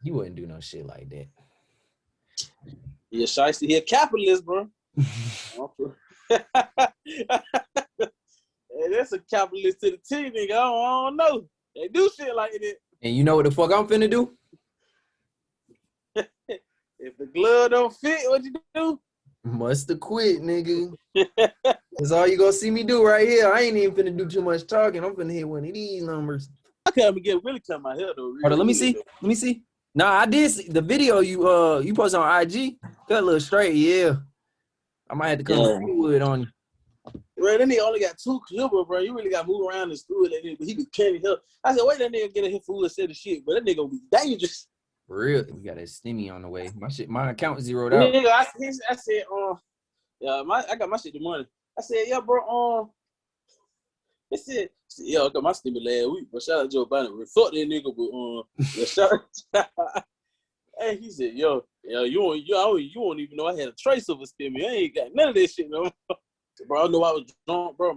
He wouldn't do no shit like that. Yeah, shiesty. He a capitalist, bro. Hey, that's a capitalist to the T, nigga. I don't know. They do shit like that. And you know what the fuck I'm finna do? If the glove don't fit, what you do? Must have quit, nigga. That's all you gonna see me do right here. I ain't even finna do too much talking. I'm finna hit one of these numbers. I can't really cut my hair though. Hold on, let me see. Let me see. Nah, I did see the video you posted on IG. Cut a little straight, yeah. I might have to come with wood on you. Bro, that nigga only got 2 clippers, bro. You really got to move around the studio. That nigga, but he be candy help. I said, wait, that nigga get a hit full of set of shit, but that nigga gonna be dangerous. For real, we got a stimmy on the way. My account zeroed out. Nigga, I said, yeah, I got my shit the money. I said, yeah, bro, it said, yeah, I got my stimmy last week, but shout out Joe Biden. Fuck that nigga, but hey, he said, yo, you won't even know I had a trace of a stimmy. I ain't got none of that shit, no. Bro, I know I was drunk, bro.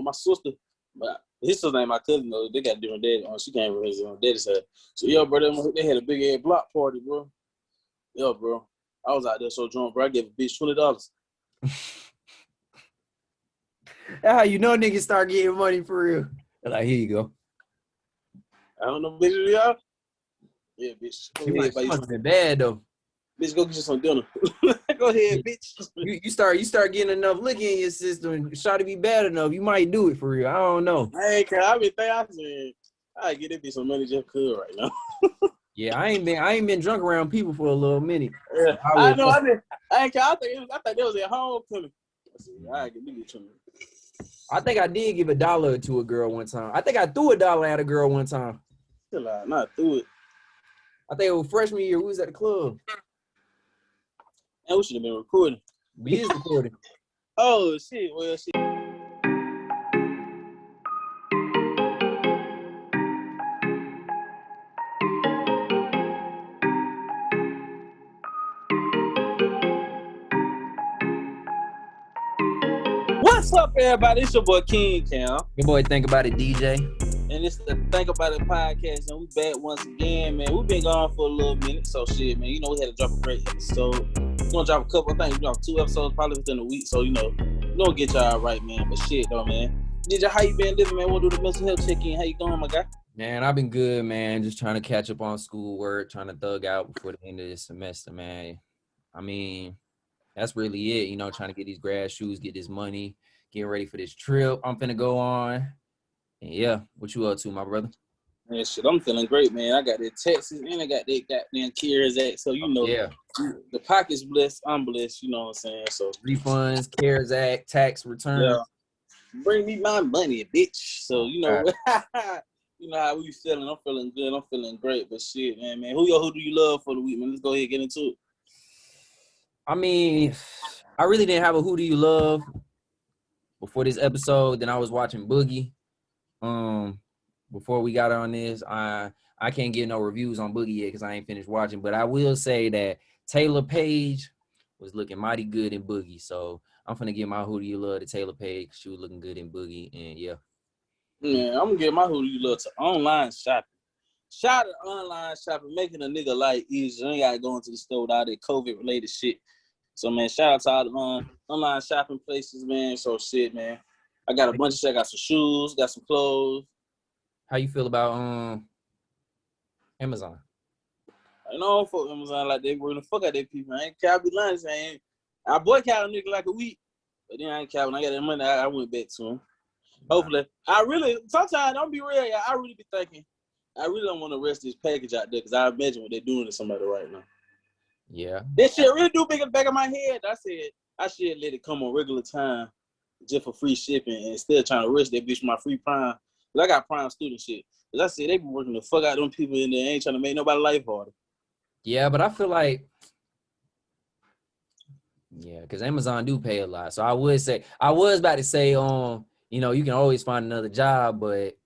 My sister, but his sister ain't my cousin though. They got different daddy. She came from his daddy's side. So yo, bro, they had a big ass block party, bro. Yo, bro, I was out there so drunk, bro. I gave a bitch $20. That's how you know niggas start getting money for real. They're like, here you go. I don't know, bitch, y'all. Yeah, bitch. She must have been bad though. Bitch, go get you some dinner. Go ahead, bitch. You start getting enough liquor in your system and try to be bad enough. You might do it for real. I don't know. Hey, I been thinking, I said, I get that bitch some money just could right now. Yeah, I ain't been drunk around people for a little minute. Yeah, I know. I think that was at homecoming. I said, all right, give me $20. I think I did give $1 to a girl one time. I think I threw $1 at a girl one time. Still out, not through it. I think it was freshman year. We was at the club. And we should have been recording. We is recording. Oh, shit. Well, shit. What's up, everybody? It's your boy King Cam. Your boy Think About It DJ. And it's the Think About It podcast, and we back once again, man. We've been gone for a little minute, so shit, man. You know, we had to drop a great episode. We're gonna drop a couple. I think we dropped 2 episodes probably within a week, so you know, we're gonna get y'all right, man. But shit, though, man. DJ, how you been living, man? We'll do the mental health check-in. How you doing, my guy? Man, I've been good, man. Just trying to catch up on schoolwork, trying to thug out before the end of this semester, man. I mean, that's really it, you know, trying to get these grad shoes, get this money, getting ready for this trip I'm finna go on. And yeah, what you up to, my brother? Man, shit, I'm feeling great, man. I got that Texas and I got that goddamn CARES Act. So, you know, yeah, the pocket's blessed, I'm blessed, you know what I'm saying? So refunds, CARES Act, tax return. Yeah. Bring me my money, bitch. So, you know, you know how we feeling. I'm feeling good. I'm feeling great. But shit, man. Who do you love for the week, man? Let's go ahead and get into it. I mean, I really didn't have a who do you love before this episode. Then I was watching Boogie. Before we got on this, I can't get no reviews on Boogie yet because I ain't finished watching. But I will say that Taylor Page was looking mighty good in Boogie. So I'm finna give my who do you love to Taylor Page. She was looking good in Boogie, and yeah. Yeah, I'm gonna give my who do you love to online shopping. Shout out online shopping, making a nigga life easier. You ain't gotta go into the store with all that COVID related shit. So man, shout out to all the online shopping places, man. So shit, man. I got a bunch of shit. I got some shoes, got some clothes. How you feel about Amazon? I know fuck Amazon like they were the fuck out their people. I ain't care, I be lying saying I boycotted a nigga like a week, but then I ain't care. When I got that money, I went back to him. Hopefully, sometimes don't be real, y'all. I really be thinking, I really don't want to rest this package out there because I imagine what they're doing to somebody right now. Yeah. That shit really do big in the back of my head. I said I should let it come on regular time just for free shipping and still trying to rush that bitch my free Prime. Cause I got Prime student shit. Cause I said they be working the fuck out them people in there, ain't trying to make nobody life harder. Yeah, but I feel like, because Amazon do pay a lot. So I was about to say, you know, you can always find another job, but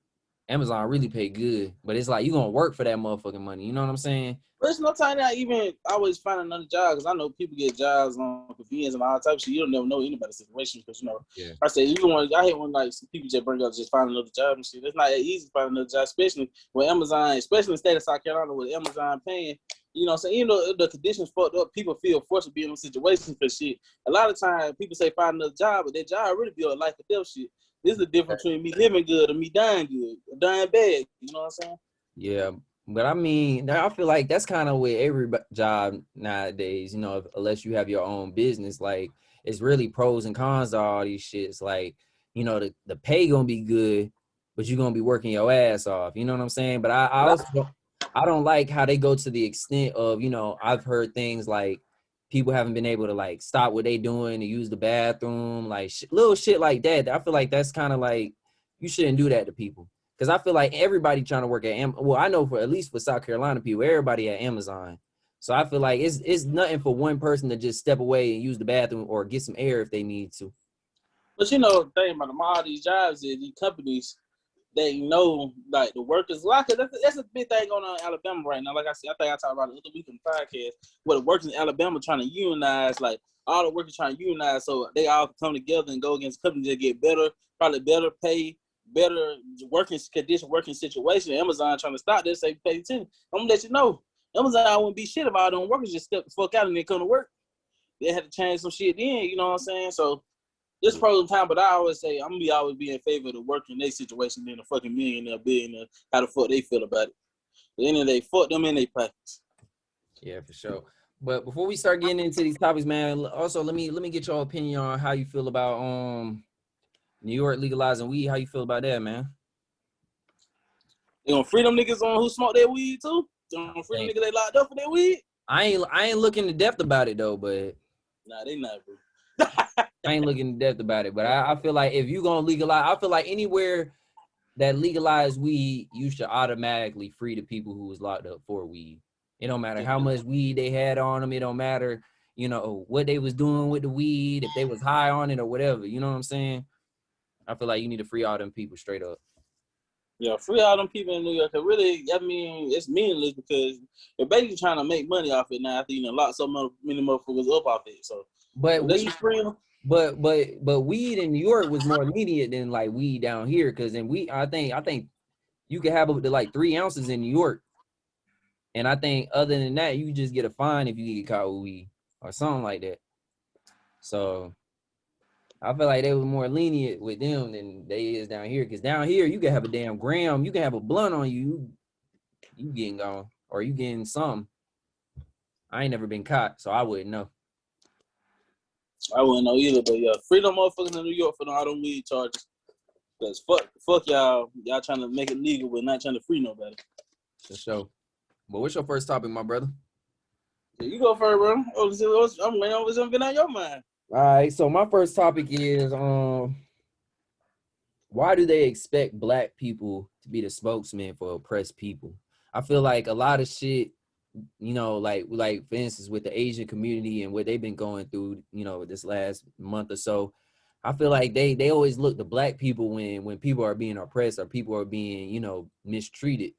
Amazon really pay good. But it's like you gonna work for that motherfucking money. You know what I'm saying? But it's no time that I even always find another job because I know people get jobs on convenience and all types of shit. You don't never know anybody's situation because, you know, I say, I hate when like some people just bring up just find another job and shit. It's not that easy to find another job, especially with Amazon, especially in the state of South Carolina with Amazon paying. You know what I'm saying? Even though the conditions fucked up, people feel forced to be in those situations for shit. A lot of times people say find another job, but that job really be a life or death shit. This is the difference between me living good and me dying good, or dying bad. You know what I'm saying? Yeah, but I mean, I feel like that's kind of with every job nowadays. You know, unless you have your own business, like it's really pros and cons to all these shits. Like, you know, the pay gonna be good, but you're gonna be working your ass off. You know what I'm saying? But I also I don't like how they go to the extent of, you know, I've heard things like people haven't been able to like stop what they doing to use the bathroom, like little shit like that. I feel like that's kind of like you shouldn't do that to people. Because I feel like everybody trying to work at well, I know for at least for South Carolina people, everybody at Amazon. So I feel like it's nothing for one person to just step away and use the bathroom or get some air if they need to. But you know, the thing about them, all these jobs is these companies, they know like the workers. That's a big thing going on in Alabama right now. Like I said, I think I talked about it the other week in the podcast, where the workers in Alabama trying to unionize, like all the workers trying to unionize so they all come together and go against companies that get better, probably better pay, better working condition, working situation. Amazon trying to stop this, say pay attention. I'm gonna let you know, Amazon wouldn't be shit if all them workers just step the fuck out and they come to work. They had to change some shit then, you know what I'm saying? So there's pros and cons, but I always say I'm gonna always be in favor of the worker in their situation than a fucking millionaire, billionaire. How the fuck they feel about it? At the end of the day, fuck them in their pockets. Yeah, for sure. But before we start getting into these topics, man, also let me get your opinion on how you feel about New York legalizing weed. How you feel about that, man? They gonna free them niggas on who smoke their weed too? They gonna free them niggas they locked up for their weed? I ain't looking to depth about it though, but Nah, they not, bro. I ain't looking in depth about it, but I feel like if you gonna legalize, I feel like anywhere that legalize weed, you should automatically free the people who was locked up for weed. It don't matter how much weed they had on them. It don't matter, you know, what they was doing with the weed, if they was high on it or whatever. You know what I'm saying? I feel like you need to free all them people straight up. Yeah, free all them people in New York. Cause really, I mean, it's meaningless because they're basically trying to make money off it now after you know lock so many motherfuckers up off it. So, but unless you free them. But weed in New York was more lenient than like weed down here, because in weed, I think you can have up to like 3 ounces in New York, and I think other than that, you just get a fine if you get caught with weed or something like that. So I feel like they were more lenient with them than they is down here, because down here you can have a damn gram, you can have a blunt on you, you getting gone or you getting some. I ain't never been caught, so I wouldn't know. I wouldn't know either, but yeah, free them motherfuckers in New York for all them weed charges. Cause fuck y'all trying to make it legal, but not trying to free nobody. For sure. But what's your first topic, my brother? Yeah, you go first, bro. I'm waiting on what's been on your mind. All right, so my first topic is why do they expect black people to be the spokesman for oppressed people? I feel like a lot of shit, you know, like for instance with the Asian community and what they've been going through, you know, this last month or so, I feel like they always look to black people when people are being oppressed or people are being, you know, mistreated.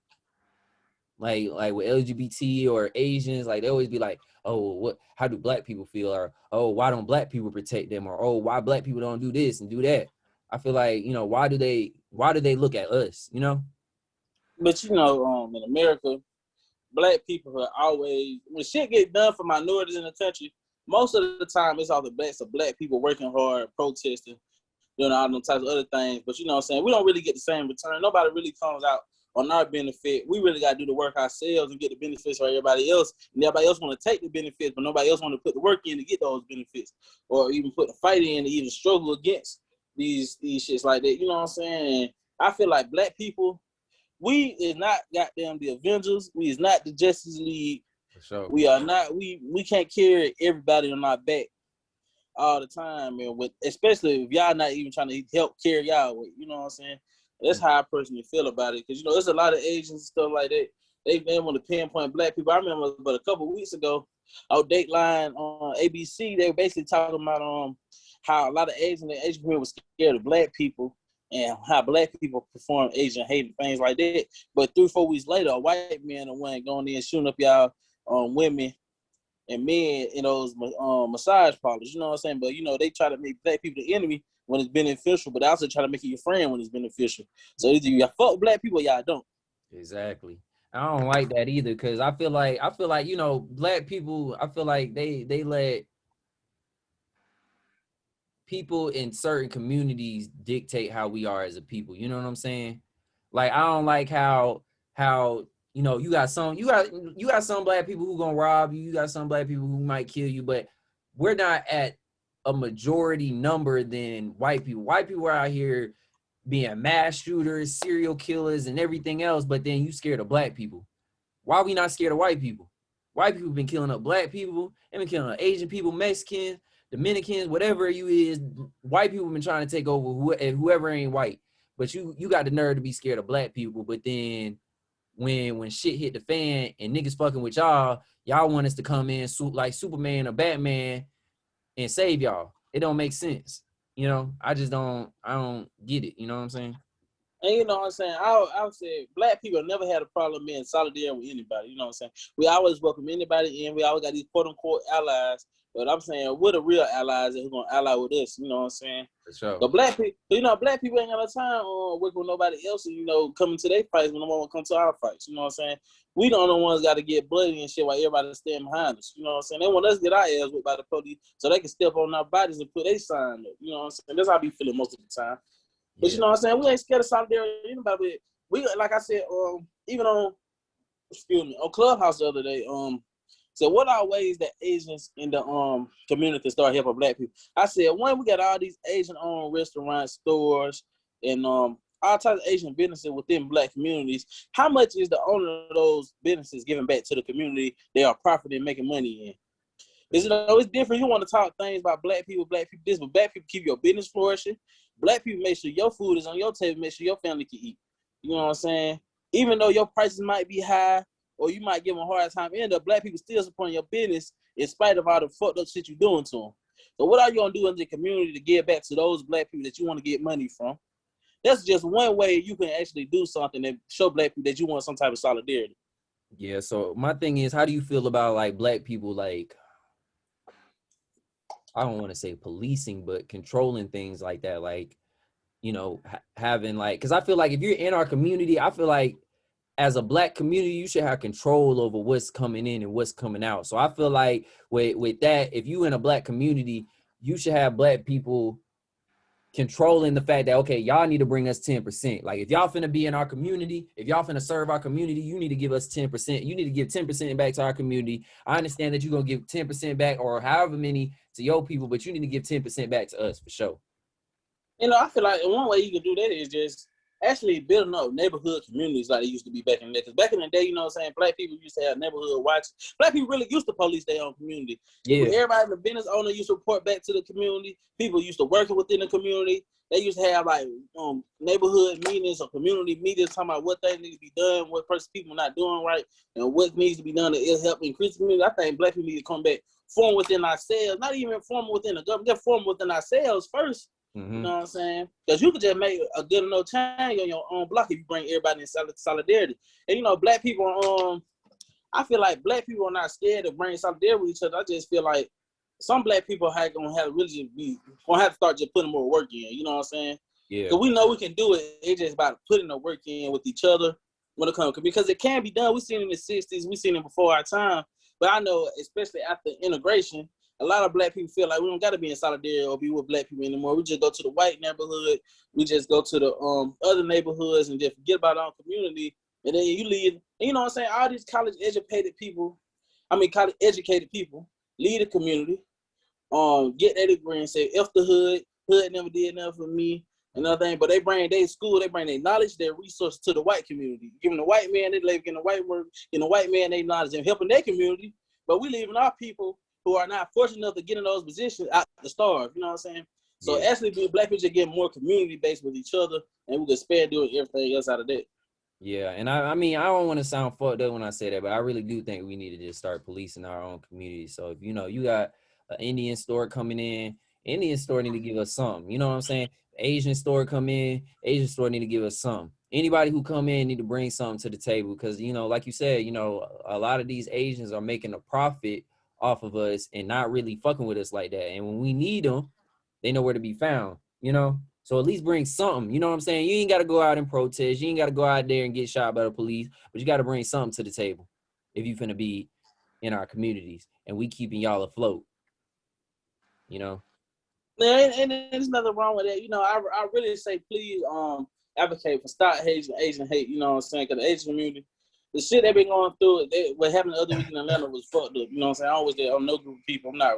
Like with LGBT or Asians, like they always be like, oh, how do black people feel? Or, oh, why don't black people protect them? Or, oh, why black people don't do this and do that? I feel like, you know, why do they look at us, you know? But you know, in America, black people are always, when shit get done for minorities in the country, most of the time it's all the backs of black people working hard, protesting, doing all them types of other things. But you know what I'm saying? We don't really get the same return. Nobody really comes out on our benefit. We really got to do the work ourselves and get the benefits for everybody else. And everybody else want to take the benefits, but nobody else want to put the work in to get those benefits or even put the fight in to even struggle against these shits like that. You know what I'm saying? And I feel like black people, we is not goddamn the Avengers. We is not the Justice League. For sure. We are not. We can't carry everybody on our back all the time, man. Especially if y'all not even trying to help carry y'all weight. You know what I'm saying? That's how I personally feel about it. Because you know, there's a lot of Asians and stuff like that. They want to pinpoint black people. I remember, but a couple of weeks ago, on Dateline on ABC, they were basically talking about how a lot of Asian people were scared of black people. And how black people perform Asian hate and things like that. But 3-4 weeks later, a white man went going in and shooting up y'all women and men in those massage parlors. You know what I'm saying? But, you know, they try to make black people the enemy when it's beneficial, but they also try to make you your friend when it's beneficial. So either you fuck black people or y'all don't. Exactly. I don't like that either, because I feel like, you know, black people, I feel like they let people in certain communities dictate how we are as a people. You know what I'm saying? Like, I don't like how you know, you got some black people who gonna rob you, you got some black people who might kill you, but we're not at a majority number than white people. White people are out here being mass shooters, serial killers, and everything else, but then you scared of black people. Why are we not scared of white people? White people been killing up black people, they've been killing up Asian people, Mexicans, Dominicans, whatever you is. White people been trying to take over whoever ain't white. But you got the nerve to be scared of black people. But then when shit hit the fan and niggas fucking with y'all want us to come in like Superman or Batman and save y'all. It don't make sense. You know, I don't get it. You know what I'm saying? And you know what I'm saying? I would say black people never had a problem being solidarity with anybody. You know what I'm saying? We always welcome anybody in. We always got these quote unquote allies. But I'm saying we're the real allies who's gonna ally with us. You know what I'm saying? For sure. The black people, you know, black people ain't got no time working with nobody else, and you know, coming to their fights when no one come to our fights. You know what I'm saying? We the only ones got to get bloody and shit while everybody stand behind us. You know what I'm saying? They want us to get our ass whipped by the police so they can step on our bodies and put their sign up. You know what I'm saying? That's how I be feeling most of the time. But Yeah. you know what I'm saying? We ain't scared of solidarity with anybody. We like I said, even on Clubhouse the other day, so what are ways that Asians in the community start helping black people? I said, one, we got all these Asian owned restaurants, stores, and all types of Asian businesses within black communities. How much is the owner of those businesses giving back to the community they are profiting and making money in? Is it always different? You want to talk things about black people this, but black people keep your business flourishing. Black people make sure your food is on your table, make sure your family can eat. You know what I'm saying? Even though your prices might be high or you might give them a hard time, end up black people still supporting your business in spite of all the fucked up shit you're doing to them. So what are you gonna do in the community to give back to those black people that you want to get money from? That's just one way you can actually do something that show black people that you want some type of solidarity. Yeah. So my thing is, how do you feel about like black people, like, I don't want to say policing, but controlling things like that, like, you know, having like, because I feel like if you're in our community, I feel like as a black community, you should have control over what's coming in and what's coming out. So I feel like with that, if you in a black community, you should have black people controlling the fact that, okay, y'all need to bring us 10%. Like, if y'all finna be in our community, if y'all finna serve our community, you need to give us 10%. You need to give 10% back to our community. I understand that you're gonna give 10% back or however many to your people, but you need to give 10% back to us for sure. You know, I feel like one way you can do that is just actually building up neighborhood communities like they used to be back in the day. Because back in the day, you know what I'm saying, black people used to have neighborhood watches. Black people really used to police their own community. Yeah. Everybody in the business owner used to report back to the community. People used to work within the community. They used to have like neighborhood meetings or community meetings talking about what things need to be done, what people not doing right, and what needs to be done to help increase the community. I think black people need to come back, form within ourselves, not even form within the government, just form within ourselves first. Mm-hmm. You know what I'm saying? Because you could just make a good enough change on your own block if you bring everybody in solidarity. And you know, black people, I feel like black people are not scared of bringing solidarity with each other. I just feel like some black people are gonna have to start just putting more work in. You know what I'm saying? Yeah. Because we know we can do it. It's just about putting the work in with each other when it comes, because it can be done. We seen it in the '60s. We seen it before our time. But I know, especially after integration, a lot of black people feel like we don't got to be in solidarity or be with black people anymore. We just go to the white neighborhood. We just go to the other neighborhoods and just forget about our community. And then you leave. And you know what I'm saying? All these college educated people leave the community, get their degree and say, F the hood. Hood never did nothing for me. Another thing, but they bring their knowledge, their resources to the white community. Giving the white man their labor, getting the white work, getting the white man their knowledge and helping their community. But we leaving our people who are not fortunate enough to get in those positions out to starve. You know what I'm saying? So actually, being black people just get more community based with each other, and we can spare doing everything else out of that. Yeah, and I mean, I don't want to sound fucked up when I say that, but I really do think we need to just start policing our own community. So if you know you got an Indian store coming in, Indian store need to give us something. You know what I'm saying? Asian store come in, Asian store need to give us something. Anybody who come in need to bring something to the table, because you know, like you said, you know, a lot of these Asians are making a profit off of us and not really fucking with us like that. And when we need them, they know where to be found. You know? So at least bring something. You know what I'm saying? You ain't got to go out and protest. You ain't got to go out there and get shot by the police, but you got to bring something to the table if you finna be in our communities and we keeping y'all afloat. You know? And there's nothing wrong with that. You know, I really say please advocate for stop Asian hate. You know what I'm saying? Because the Asian community, the shit they been going through, what happened the other week in Atlanta was fucked up. You know what I'm saying? I always there on no group of people. I'm not,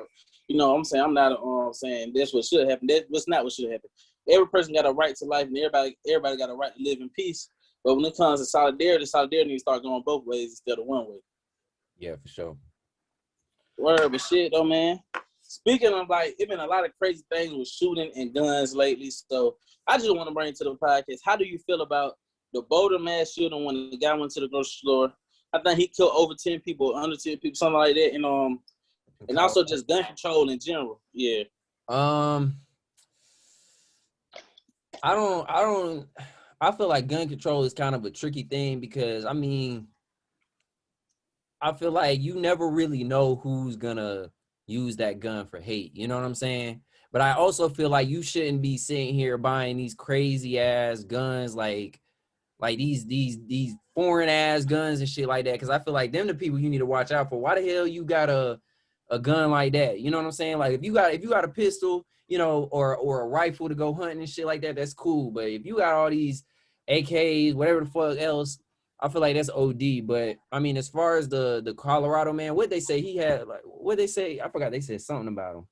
you know what I'm saying? I'm not saying that's what should happen. That's not what should happen. Every person got a right to life, and everybody got a right to live in peace. But when it comes to solidarity needs to start going both ways instead of one way. Yeah, for sure. Word, but shit though, man. Speaking of like, it's been a lot of crazy things with shooting and guns lately. So I just want to bring to the podcast, how do you feel about the Boulder mass shooting when the guy went to the grocery store? I think he killed over 10 people, under 10 people, something like that. And also just gun control in general. Yeah. I feel like gun control is kind of a tricky thing because I mean, I feel like you never really know who's gonna use that gun for hate. You know what I'm saying? But I also feel like you shouldn't be sitting here buying these crazy ass guns like these foreign ass guns and shit like that. Cause I feel like them the people you need to watch out for. Why the hell you got a gun like that? You know what I'm saying? Like if you got a pistol, you know, or a rifle to go hunting and shit like that, that's cool. But if you got all these AKs, whatever the fuck else, I feel like that's OD. But I mean, as far as the Colorado man, what they say he had, like, what they say, I forgot. They said something about him.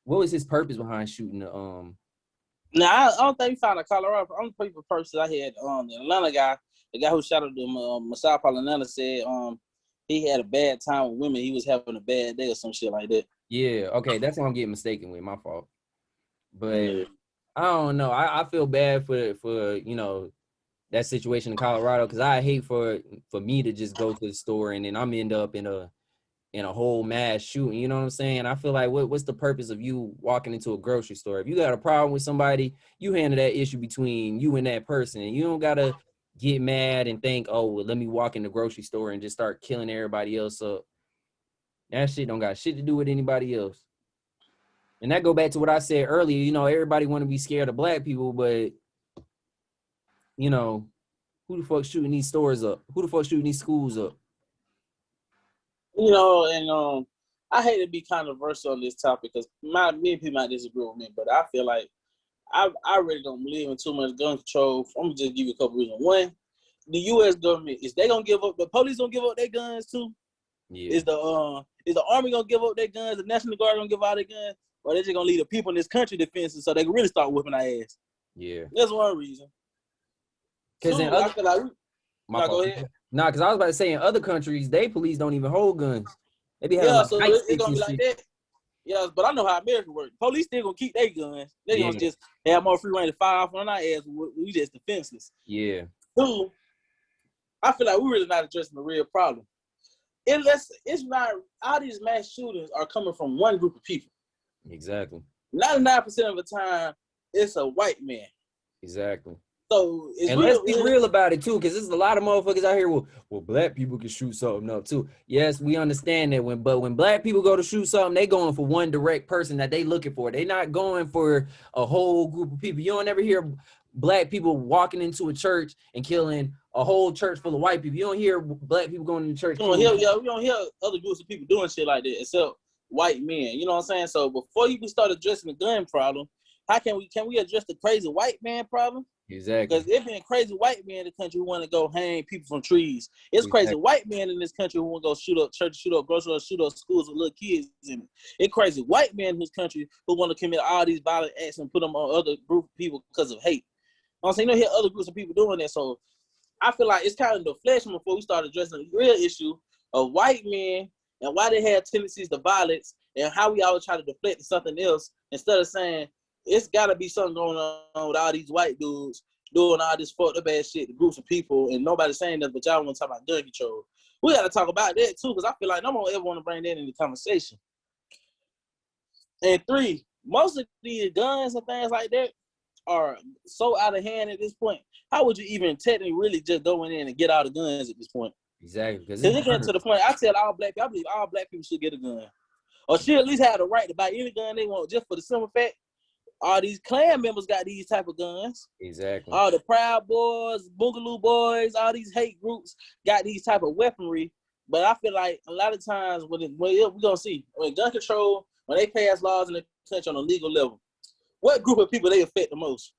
What was his purpose behind shooting the Now I don't think we found a Colorado. Only people person I had the Atlanta guy, the guy who shot at the Masai Atlanta said he had a bad time with women. He was having a bad day or some shit like that. Yeah, okay, that's what I'm getting mistaken with. My fault. But yeah. I don't know. I feel bad for you know that situation in Colorado because I hate for me to just go to the store and then I'm end up in a whole mass shooting. You know what I'm saying? I feel like what's the purpose of you walking into a grocery store? If you got a problem with somebody, you handle that issue between you and that person, and you don't gotta get mad and think, oh, well, let me walk in the grocery store and just start killing everybody else up. That shit don't got shit to do with anybody else. And that go back to what I said earlier. You know, everybody want to be scared of black people, but you know, who the fuck shooting these stores up? Who the fuck shooting these schools up? You know, and I hate to be controversial on this topic because me and people might disagree with me, but I feel like I really don't believe in too much gun control. I'm gonna just give you a couple reasons. One, the U.S. government, is they gonna give up? The police gonna give up their guns too? Yeah. Is the army gonna give up their guns? The National Guard gonna give out their guns? Or they just gonna leave the people in this country defensive so they can really start whipping our ass? Yeah, that's one reason. Because I feel like go ahead. Nah, because I was about to say in other countries, they police don't even hold guns. They be having so it's gonna be like that. Yeah, but I know how America works. Police still gonna keep their guns. They gonna just have more free reign to fire off on our ass. We just defenseless. Yeah. Two, I feel like we're really not addressing the real problem. It's not, all these mass shootings are coming from one group of people. Exactly. 99% of the time, it's a white man. Exactly. So and let's be real about it too, because there's a lot of motherfuckers out here. Well, black people can shoot something up too. Yes, we understand that when black people go to shoot something, they going for one direct person that they looking for. They not going for a whole group of people. You don't ever hear black people walking into a church and killing a whole church full of white people. You don't hear black people going to church. We don't hear other groups of people doing shit like that except white men. You know what I'm saying? So before you start addressing the gun problem, how can we address the crazy white man problem? Exactly. Because it been crazy white men in the country who want to go hang people from trees. It's crazy white men in this country who want to go shoot up churches, shoot up grocery stores, shoot up schools with little kids in it. It's crazy white men in this country who want to commit all these violent acts and put them on other group of people because of hate. You know what I'm saying? You don't hear other groups of people doing that. So I feel like it's kind of deflection before we start addressing the real issue of white men and why they have tendencies to violence and how we always try to deflect to something else instead of saying, it's got to be something going on with all these white dudes doing all this fucked up ass shit to groups of people, and nobody's saying that, but y'all want to talk about gun control. We got to talk about that too, because I feel like no one ever want to bring that into the conversation. And three, most of these guns and things like that are so out of hand at this point. How would you even technically really just go in and get all the guns at this point? Exactly. Because it gets to the point, I believe all black people should get a gun. Or should at least have the right to buy any gun they want, just for the simple fact, All these Klan members got these type of guns. Exactly. All the Proud Boys, Boogaloo Boys, all these hate groups got these type of weaponry. But I feel like a lot of times we're gonna see when gun control, when they pass laws in the country on a legal level, what group of people they affect the most?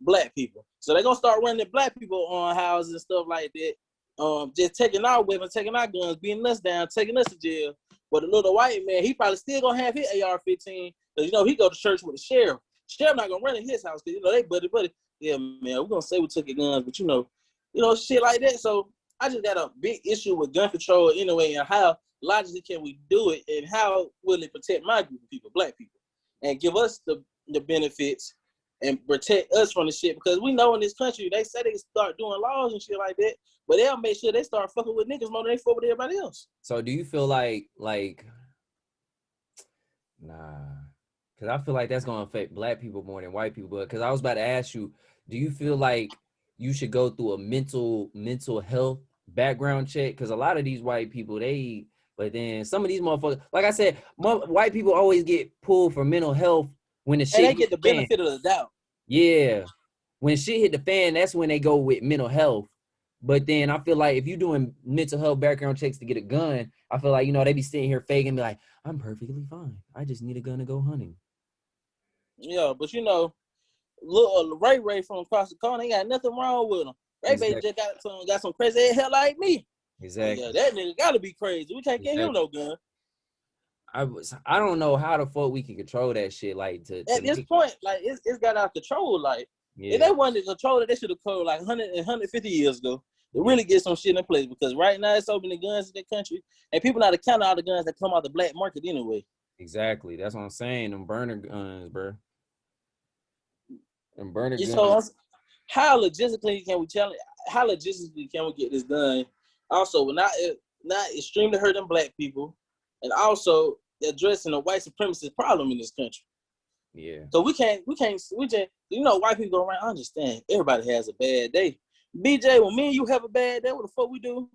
Black people. So they're gonna start running black people on houses and stuff like that. Just taking our weapons, taking our guns, beating us down, taking us to jail. But the little white man, he probably still gonna have his AR-15 because he go to church with the sheriff. Sheriff not gonna run in his house because they buddy. Yeah, man, we're gonna say we took your guns, but shit like that. So I just got a big issue with gun control anyway, and how logically can we do it, and how will it protect my group of people, black people, and give us the benefits and protect us from the shit, because we know in this country they say they start doing laws and shit like that, but they'll make sure they start fucking with niggas more than they fuck with everybody else. So do you feel like nah, because I feel like that's gonna affect black people more than white people. But because I was about to ask you, do you feel like you should go through a mental health background check? Because a lot of these white people, but then some of these motherfuckers, like I said, white people always get pulled for mental health when the shit. And they get the benefit of the doubt. Yeah, when shit hit the fan, that's when they go with mental health. But then I feel like if you're doing mental health background checks to get a gun, I feel like, they be sitting here faking and be like, I'm perfectly fine. I just need a gun to go hunting. Yeah, but little Ray from across the corner ain't got nothing wrong with him. Ray exactly. Just got some crazy hell like me. Exactly. Yeah, that nigga gotta be crazy. We can't get him no gun. I don't know how the fuck we can control that shit. Like at this point, like it's got out of control. Like if they wanted to control it, they should have controlled like 100 and 150 years ago to really get some shit in place. Because right now it's opening guns in the country, and people not accounting all the guns that come out the black market anyway. Exactly. That's what I'm saying. Them burner guns, bro. Them burner guns. So how logistically can we get this done? Also, not extremely hurting black people, and also addressing the white supremacist problem in this country. Yeah. So we just white people go around. I understand everybody has a bad day. BJ, when me and you have a bad day, what the fuck we do?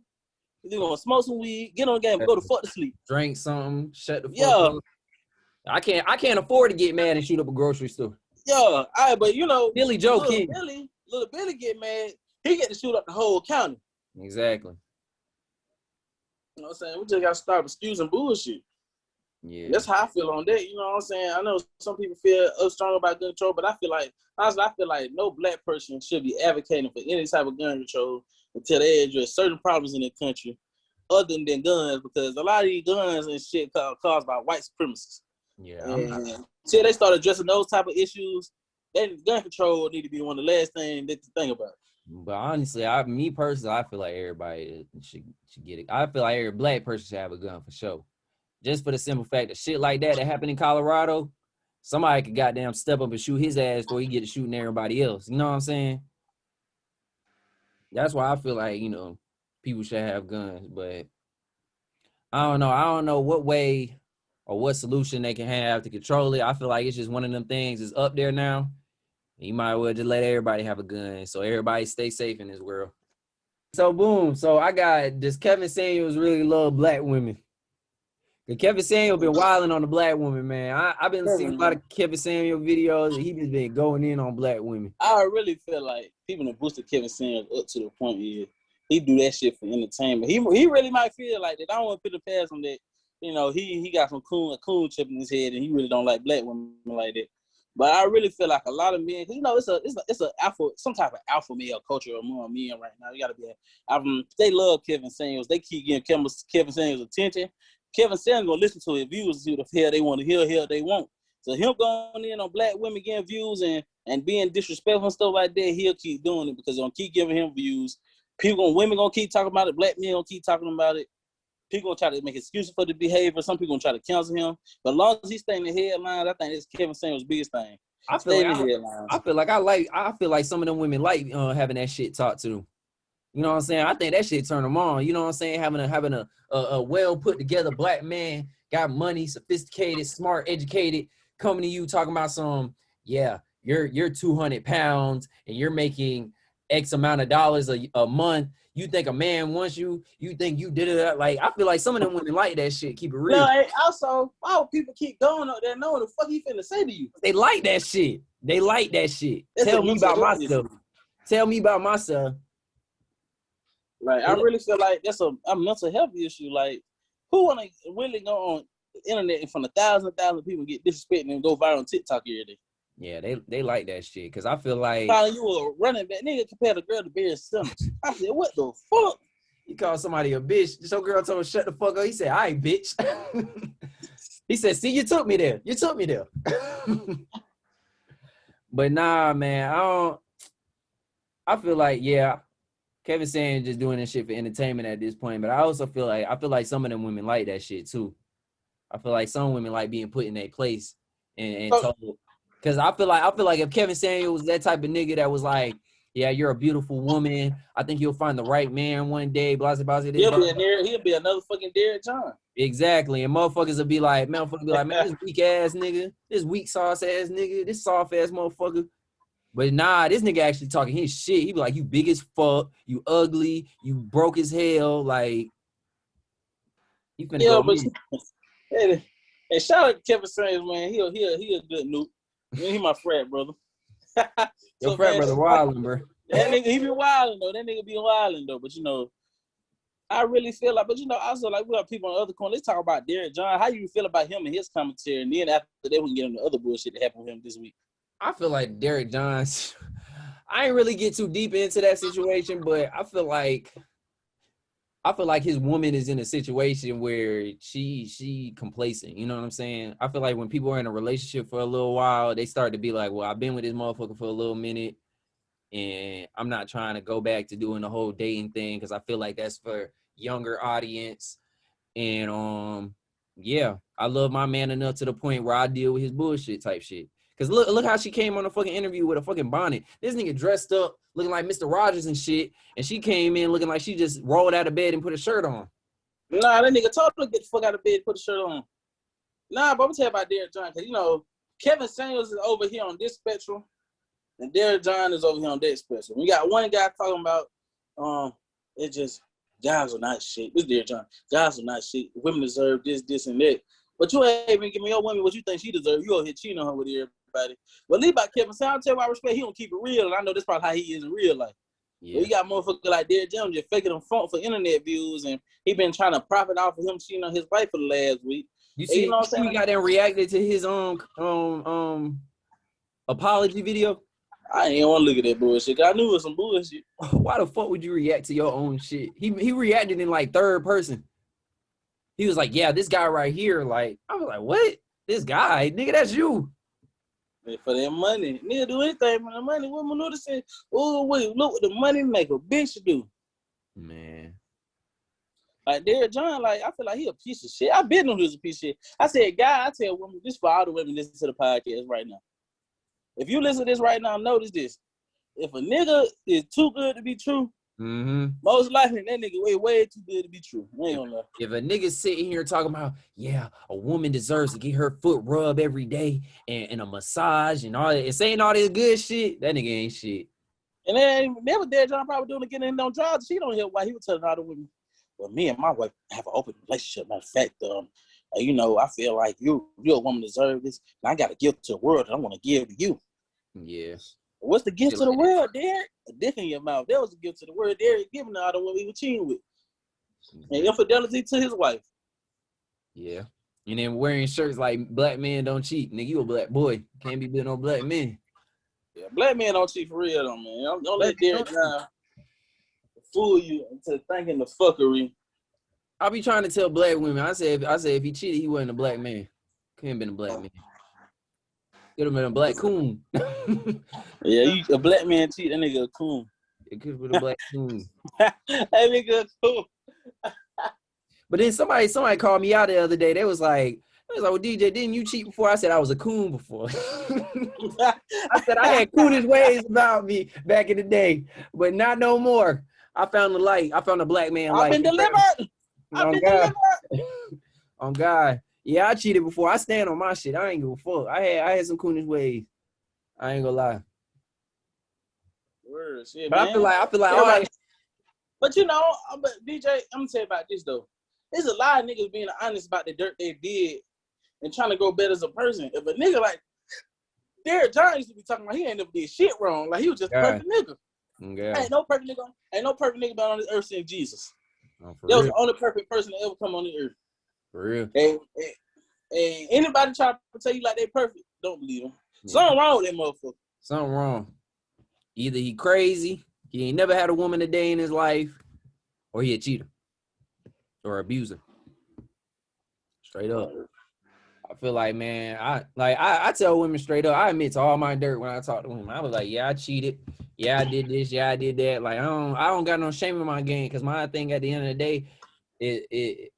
We gonna smoke some weed, get on the game, and go to fuck to sleep. Drink something, shut the fuck up. I can't afford to get mad and shoot up a grocery store. Yeah, all right, but Billy Joe King. Little Billy get mad, he get to shoot up the whole county. Exactly. You know what I'm saying? We just gotta start excusing bullshit. Yeah. That's how I feel on that. You know what I'm saying? I know some people feel strong about gun control, but I feel like no black person should be advocating for any type of gun control until they address certain problems in the country other than guns, because a lot of these guns and shit caused by white supremacists. Yeah. Until they start addressing those type of issues, then gun control need to be one of the last things that to think about. But honestly, I feel like everybody should get it. I feel like every black person should have a gun for sure. Just for the simple fact that shit like that happened in Colorado, somebody could goddamn step up and shoot his ass before he get to shooting everybody else. You know what I'm saying? That's why I feel like, people should have guns. But I don't know. I don't know what way or what solution they can have to control it. I feel like it's just one of them things is up there now. You might as well just let everybody have a gun so everybody stay safe in this world. So boom. So I got this Kevin Samuels really love black women. Kevin Samuel been wilding on the black woman, man. I've been seeing a lot of Kevin Samuel videos, and he just been going in on black women. I really feel like people have boosted Kevin Samuel up to the point where he do that shit for entertainment. He really might feel like that. I don't want to put a pass on that. He got some cool chip in his head, and he really don't like black women like that. But I really feel like a lot of men, because it's a alpha, some type of alpha male culture among men right now. You gotta be. They love Kevin Samuels. They keep giving Kevin Samuels attention. Kevin Samuels gonna listen to his views and see what the hell they want to hear, hell they want. So him going in on black women getting views and being disrespectful and stuff like that, he'll keep doing it because they're gonna keep giving him views. Women gonna keep talking about it. Black men gonna keep talking about it. People gonna try to make excuses for the behavior. Some people gonna try to cancel him. But as long as he stay in the headlines, I think it's Kevin Samuels' biggest thing. I feel like some of them women like having that shit talked to them. You know what I'm saying? I think that shit turn them on. You know what I'm saying? Having a well put together black man, got money, sophisticated, smart, educated, coming to you talking about you're 200 pounds and you're making X amount of dollars a month. you think a man wants you, you think you did it. Like, I feel like some of them women like that shit. Keep it real. No, and also, why would people keep going up there knowing the fuck he finna say to you? They like that shit. They like that shit. That's Tell a me mental about health myself. issue. Tell me about myself. Like, I really feel like that's a mental health issue. Like, who wanna really go on the internet in front of thousands people get disrespected and go viral on TikTok every day? Yeah, they like that shit. Cause I feel like Calling you a running back nigga compared to girl to Barry Sanders. I said, what the fuck? he called somebody a bitch. So girl told him shut the fuck up. He said, "All right, bitch." He said, "See, you took me there. You took me there." But nah, man, I feel like, yeah, Kevin Samuels just doing this shit for entertainment at this point. But I also feel like some of them women like that shit too. I feel like some women like being put in their place and told. Because I feel like if Kevin Samuels was that type of nigga that was like, yeah, you're a beautiful woman, I think you'll find the right man one day, blah, blah, blah. He'll be another fucking Derek John. Exactly. And motherfuckers will be like, man, this weak ass nigga, this weak sauce ass nigga, this soft ass motherfucker. But nah, this nigga actually talking his shit. He be like, you big as fuck, you ugly, you broke as hell. Like, he finna go. But hey, shout out to Kevin Samuels, man. He a good noob. He my frat brother. Your frat brother wildin', bro. That nigga, he be wildin' though. That nigga be wildin' though. But I really feel like, also like we have people on the other corner. Let's talk about Derek John. How you feel about him and his commentary? And then after that, we can get into other bullshit that happened with him this week. I feel like Derek Johns. I ain't really get too deep into that situation, but I feel like his woman is in a situation where she complacent. You know what I'm saying? I feel like when people are in a relationship for a little while, they start to be like, well, I've been with this motherfucker for a little minute, and I'm not trying to go back to doing the whole dating thing because I feel like that's for younger audience. And yeah, I love my man enough to the point where I deal with his bullshit type shit. Cause look how she came on a fucking interview with a fucking bonnet. This nigga dressed up looking like Mr. Rogers and shit, and she came in looking like she just rolled out of bed and put a shirt on. Nah, that nigga told her to get the fuck out of bed and put a shirt on. Nah, but I'm tell you about Derek John, cause Kevin Samuels is over here on this spectrum, and Derek John is over here on that spectrum. We got one guy talking about it's just guys are not shit. This is Derek John. Guys are not shit. Women deserve this, and that. But you ain't even give me your woman what you think she deserves. You over here cheating on her with everybody. But leave about Kevin Samuels, I'll tell you my respect, he don't keep it real, and I know that's probably how he is in real life. Yeah. But you got motherfuckers like Derek Jones just faking them phone for internet views, and he been trying to profit off of him cheating on his wife for the last week. You see, he got them reacted to his apology video. I ain't want to look at that bullshit. I knew it was some bullshit. Why the fuck would you react to your own shit? He reacted in like third person. He was like, yeah, this guy right here. Like, I was like, what? This guy? Nigga, that's you. For that money. Nigga do anything for the money. What Menuda said, oh, wait, look what the money make a bitch do. Man. Like, Derek John, like, I feel like he a piece of shit. I been on he was a piece of shit. I said, guy, I tell women, this for all the women listen to the podcast right now. If you listen to this right now, notice this. If a nigga is too good to be true, most likely that nigga way too good to be true. I ain't gonna lie. If a nigga sitting here talking about, yeah, a woman deserves to get her foot rubbed every day and a massage and all that, and saying all this good shit, that nigga ain't shit. And then never Derek John probably doing again and don't drive. She don't hear why he was telling all the women, well, me and my wife have an open relationship. Matter of fact, I feel like you a woman deserve this, and I got a gift to the world that I want to give to you. Yeah. What's the gift to the world, Derek? A dick in your mouth. That was a gift to the world Derek giving to all the women he was cheating with. And infidelity to his wife. Yeah. And then wearing shirts like black men don't cheat. Nigga, you a black boy. Can't be with no black men. Yeah, black men don't cheat for real though, man. Don't let Derek John fool you into thinking the fuckery. I be trying to tell black women. I say if he cheated, he wasn't a black man. Couldn't have been a black man. Could have been a black coon. Yeah, a black man cheat, that nigga a coon. It could have been a black coon. That nigga a coon. But then somebody called me out the other day. They was like, well, DJ, didn't you cheat before? I said I was a coon before. I said I had coonish ways about me back in the day, but not no more. I found the light. I found a black man light. I've been delivered. I've been delivered. On God. Yeah, I cheated before. I stand on my shit. I ain't give a fuck. I had some coonish ways. I ain't gonna lie. Word, shit, but man. I feel like all right. But but DJ, I'm gonna tell you about this though. There's a lot of niggas being honest about the dirt they did and trying to go better as a person. If a nigga like Derek John used to be talking about, he ain't never did shit wrong. Like he was just a perfect nigga. Yeah. Ain't no perfect nigga on this earth since Jesus. Oh, that was the only perfect person to ever come on the earth. For real. And anybody try to tell you like they perfect, don't believe them. Yeah. Something wrong with that motherfucker. Something wrong. Either he crazy, he ain't never had a woman a day in his life, or he a cheater or abuser. Straight up. I feel like, man, I tell women straight up, I admit to all my dirt when I talk to women. I was like, yeah, I cheated. Yeah, I did this. Yeah, I did that. Like, I don't got no shame in my game, because my thing at the end of the day,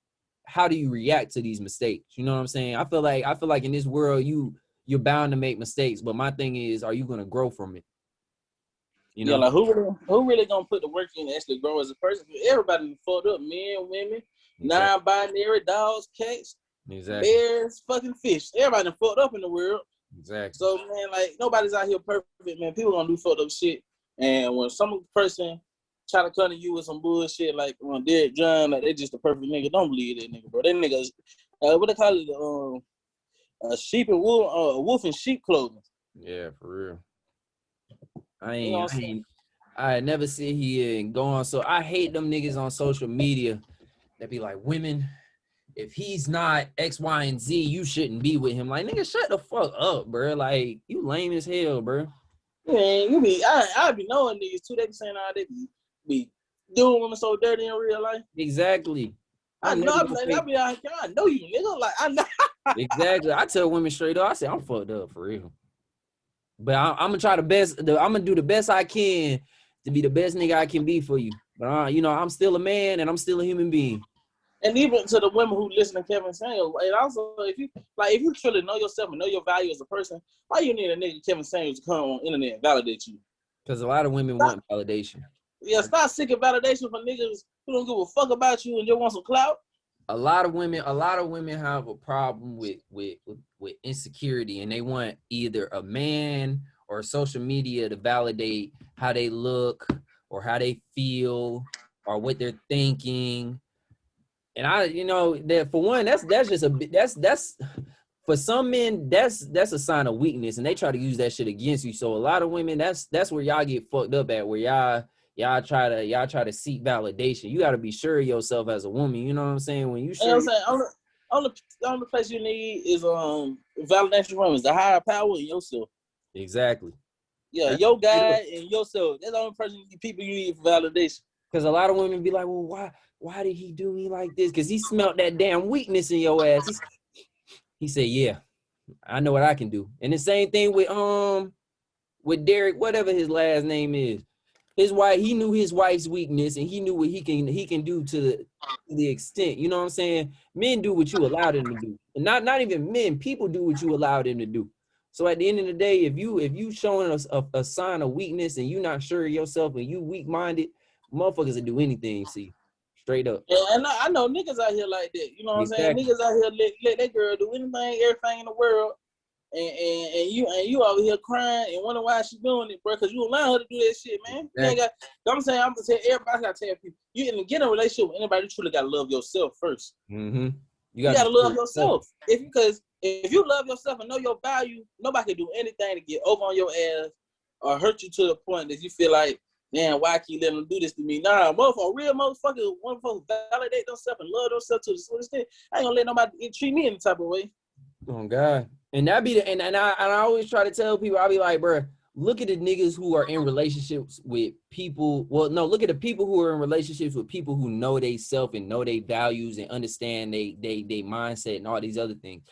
how do you react to these mistakes? You know what I'm saying? I feel like in this world, you're bound to make mistakes, but my thing is, are you gonna grow from it? You know, yeah, like who really gonna put the work in to actually grow as a person? Everybody fucked up, men, women, non-binary, dogs, cats, bears, fucking fish. Everybody fucked up in the world. Exactly. So man, like nobody's out here perfect, man. People gonna do fucked up shit, and when some person try to come to you with some bullshit like Derek John, like they just a perfect nigga, don't believe that nigga, bro. That nigga, what they call it, a sheep and wool, wolf in sheep clothing. Yeah, for real. I never sit here and go on. So I hate them niggas on social media that be like, women, if he's not X, Y, and Z, you shouldn't be with him. Like, nigga, shut the fuck up, bro. Like, you lame as hell, bro. Man, I be knowing niggas too. They be saying how they be doing women so dirty in real life. Exactly. I know you, nigga. Like, I know. Exactly. I tell women straight up, I say, I'm fucked up for real. But I'm gonna try I'm gonna do the best I can to be the best nigga I can be for you. But I'm still a man and I'm still a human being. And even to the women who listen to Kevin Samuels, and also if you truly know yourself and know your value as a person, why you need a nigga Kevin Samuels to come on the internet and validate you? Because a lot of women want validation. Yeah, stop seeking validation from niggas who don't give a fuck about you and just want some clout. A lot of women have a problem with insecurity, and they want either a man or social media to validate how they look or how they feel or what they're thinking. And that for one, that's for some men, that's a sign of weakness, and they try to use that shit against you. So a lot of women, that's where y'all get fucked up at, where y'all try to seek validation. You got to be sure of yourself as a woman. You know what I'm saying? When you sure, you know what I'm saying, only place you need is validation from is the higher power in yourself. Exactly. Yeah, that's your guy and yourself. That's the only people you need for validation. Because a lot of women be like, well, why did he do me like this? Because he smelled that damn weakness in your ass. He said, yeah, I know what I can do. And the same thing with Derek, whatever his last name is. His wife, he knew his wife's weakness, and he knew what he can do to the extent. You know what I'm saying? Men do what you allow them to do, and not even men. People do what you allow them to do. So at the end of the day, if you showing us a sign of weakness and you not sure of yourself and you weak-minded, motherfuckers will do anything. See, straight up. Yeah, and I know niggas out here like that. You know what I'm saying? Niggas out here let that girl do anything, everything in the world. And you over here crying and wondering why she doing it, bro, because you allow her to do that shit, man. Exactly. I'm gonna say everybody gotta tell people, you get in a relationship with anybody, you truly gotta love yourself first. Mm-hmm. You gotta love yourself. Because if you love yourself and know your value, nobody can do anything to get over on your ass or hurt you to the point that you feel like, man, why keep letting them do this to me? Nah, real motherfuckers validate themselves and love themselves to the fullest extent. I ain't gonna let nobody treat me any type of way. Oh God. And that be and I always try to tell people, I'll be like, bro, look at the niggas who are in relationships with people. Well, no, look at the people who are in relationships with people who know they self and know they values and understand they mindset and all these other things.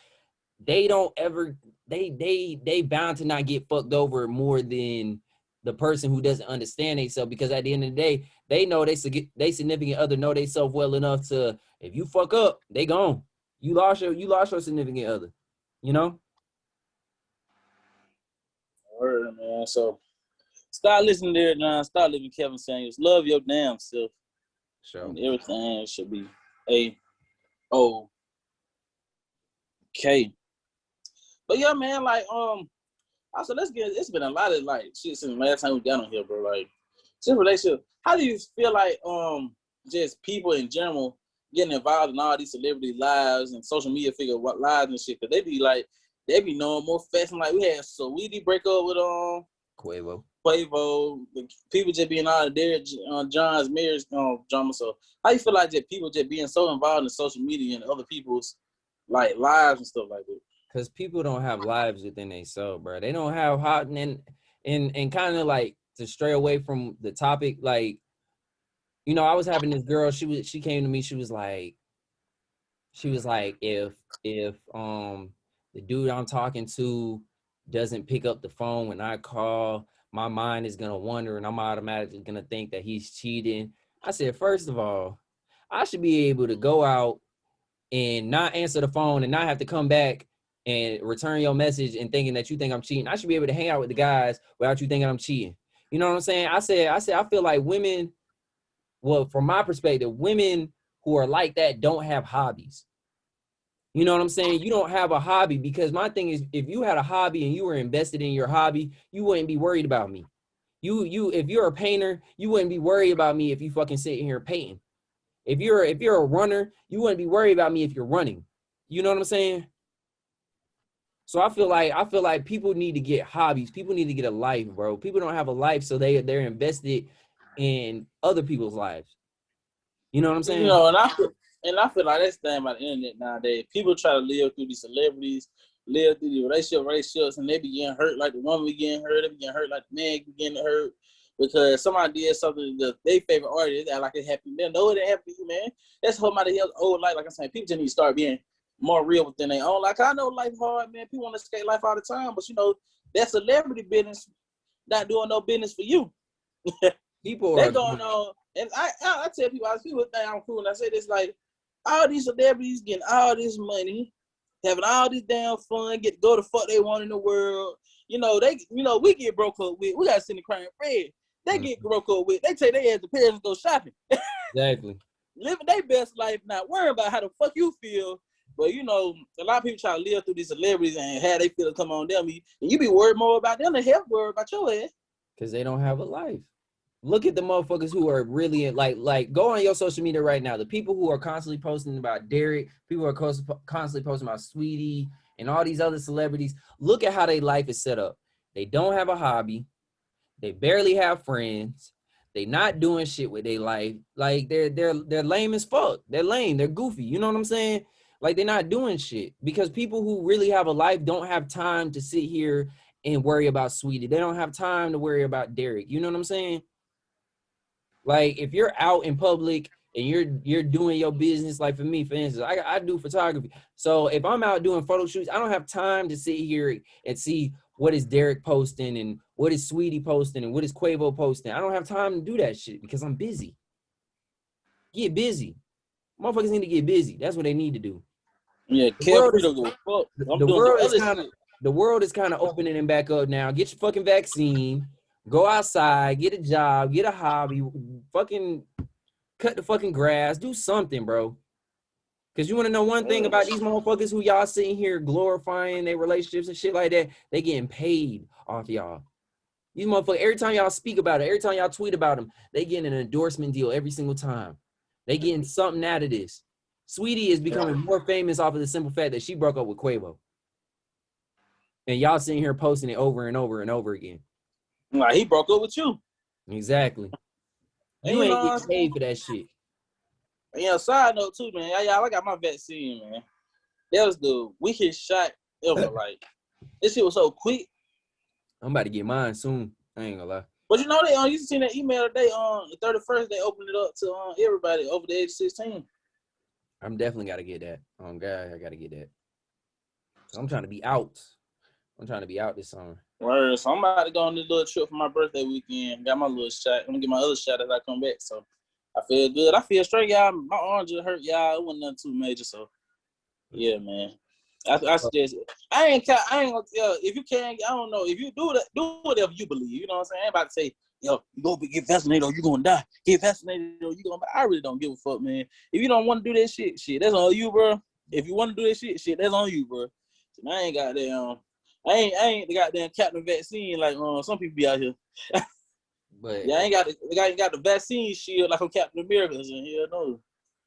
They don't ever they bound to not get fucked over more than the person who doesn't understand themselves, because at the end of the day, they know they significant other know they self well enough to, if you fuck up, they gone. You lost your significant other, you know? Word, man. So start listening there, John. Start living Kevin Samuels. Love your damn self. Sure. And everything should be A-OK. But yeah, man, like also it's been a lot of like shit since the last time we got on here, bro. Like Just relationship. How do you feel like just people in general getting involved in all these celebrity lives and social media figure what lives and shit? Cause they be knowing more fast. Like we had Saweetie break up with Quavo. People just being out of there, John's marriage drama. So how you feel like that people just being so involved in social media and other people's like lives and stuff like that? Because people don't have lives within themselves, bro. They don't have hot and kind of like to stray away from the topic. Like, you know, I was having this girl. She came to me. She was like, if the dude I'm talking to doesn't pick up the phone when I call, my mind is gonna wander and I'm automatically gonna think that he's cheating. I said, first of all, I should be able to go out and not answer the phone and not have to come back and return your message and thinking that you think I'm cheating. I should be able to hang out with the guys without you thinking I'm cheating. You know what I'm saying? I said, I feel like women, well, from my perspective, women who are like that don't have hobbies. You know what I'm saying? You don't have a hobby, because my thing is, if you had a hobby and you were invested in your hobby, you wouldn't be worried about me. If you're a painter, you wouldn't be worried about me if you fucking sitting here painting. If you're a runner, you wouldn't be worried about me if you're running. You know what I'm saying? So I feel like people need to get hobbies. People need to get a life, bro. People don't have a life, so they're invested in other people's lives. You know what I'm saying? You know, and I feel like that's the thing about the internet nowadays. People try to live through these celebrities, live through the relationships, and they be getting hurt like the woman be getting hurt, they be getting hurt like the man be getting hurt because somebody did something that their favorite artist act like it happened. They know it didn't happen to you, man. That's somebody else's old life. Like I'm saying, people just need to start being more real within their own. Like I know life hard, man. People want to escape life all the time, but you know that celebrity business not doing no business for you. People they are going on, and I tell people, people think I'm cool, and I say this like all these celebrities getting all this money, having all this damn fun, get to go the fuck they want in the world. You know we get broke up with. We gotta send the crying red. They get broke up with. They take their ass to Paris and go shopping. exactly Living their best life, not worrying about how the fuck you feel. But you know, a lot of people try to live through these celebrities and how they feel to come on them. And you be worried more about them than hell worried about your ass. because they don't have a life. Look at the motherfuckers who are really like go on your social media right now. The people who are constantly posting about Derek, people who are constantly posting about Sweetie and all these other celebrities. Look at how their life is set up. They don't have a hobby. They barely have friends. They not doing shit with their life. Like they're lame as fuck. They're lame. They're goofy. You know what I'm saying? Like they're not doing shit, because people who really have a life don't have time to sit here and worry about Sweetie. They don't have time to worry about Derek. You know what I'm saying? Like if you're out in public and you're doing your business, like for me, for instance, I do photography. So if I'm out doing photo shoots, I don't have time to sit here and see what is Derek posting and what is Sweetie posting and what is Quavo posting. I don't have time to do that shit because I'm busy. Get busy. Motherfuckers need to get busy. That's what they need to do. Yeah, carefree to go fuck. The world is kind of opening and back up now. Get your fucking vaccine. Go outside, get a job, get a hobby, fucking cut the fucking grass, do something, bro. Because you want to know one thing about these motherfuckers who y'all sitting here glorifying their relationships and shit like that, they getting paid off y'all. These motherfuckers, every time y'all speak about it, every time y'all tweet about them, they getting an endorsement deal every single time. They getting something out of this. Sweetie is becoming more famous off of the simple fact that she broke up with Quavo. And y'all sitting here posting it over and over and over again. Like he broke up with you. Exactly. You ain't getting paid for that shit. Yeah, side note too, man. I got my vaccine, man. That was the weakest shot ever. Like, this shit was so quick. I'm about to get mine soon. I ain't gonna lie. But you know, they you seen that email today on the 31st, they opened it up to everybody over the age of 16. I'm definitely gotta get that. God, I gotta get that. I'm trying to be out. I'm trying to be out this summer. Word. So I'm about to go on this little trip for my birthday weekend. Got my little shot. I'm gonna get my other shot as I come back. So I feel good. I feel straight, y'all. My arm just hurt, y'all. It wasn't nothing too major. So yeah, man. I suggest it. I ain't gonna if you can, I don't know. If you do that, do whatever you believe. You know what I'm saying? I ain't about to say, yo, you go get vaccinated or you gonna die. Get vaccinated or you gonna die. I really don't give a fuck, man. If you don't want to do that shit, that's on you, bro. If you want to do that shit, that's on you, bro. So I ain't got I ain't the goddamn Captain Vaccine like some people be out here. But yeah, ain't got the vaccine shield like on Captain America. Hell no.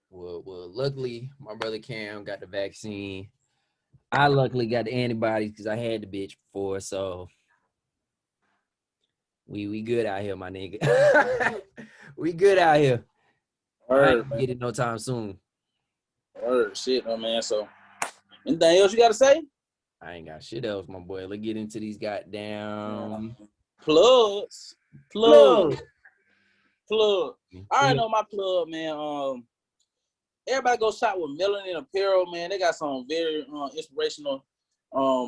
Well, luckily my brother Cam got the vaccine. I luckily got the antibodies because I had the bitch before, so we good out here, my nigga. We good out here. I ain't gonna get it no time soon. Shit, no man. So, anything else you gotta say? I ain't got shit else, my boy. Let's get into these goddamn plugs. Plug. All right, on my plug, man. Everybody go shop with Melanin Apparel, man. They got some very inspirational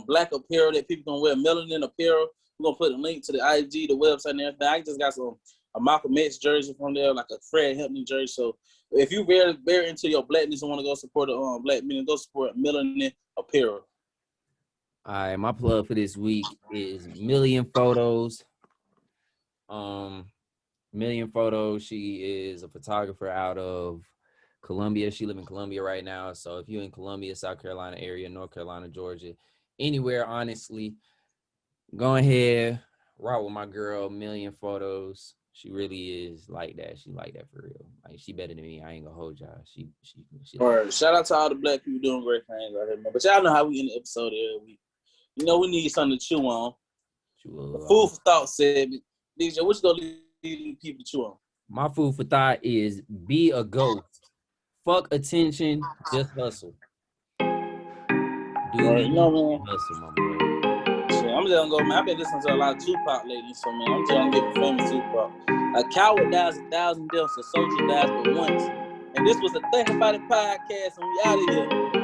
black apparel that people can wear. Melanin Apparel. We're gonna put a link to the IG, the website, and everything. I just got a Malcolm X jersey from there, like a Fred Hampton jersey. So if you very into your blackness and want to go support the black men, go support Melanin Apparel. All right, my plug for this week is Million Photos. Million Photos. She is a photographer out of Columbia. She lives in Columbia right now. So if you're in Columbia, South Carolina area, North Carolina, Georgia, anywhere, honestly, go ahead, rock with my girl, Million Photos. She really is like that. She like that for real. Like, she better than me. I ain't gonna hold y'all. She all right. Shout out to all the black people doing great things out here, man. But y'all know how we end the episode every week. You know we need something to chew on. Food for thought segment. DJ, what you gonna leave people to chew on? My food for thought is be a ghost. Fuck attention, just hustle. Do right, you know, man. Hustle, my boy. Shit, I'm just gonna go, man. I've been listening to a lot of Tupac lately, so man, I'm just gonna give a famous Tupac. A coward dies 1,000 deaths, a soldier dies but once. And this was the Think About It podcast, and we out of here.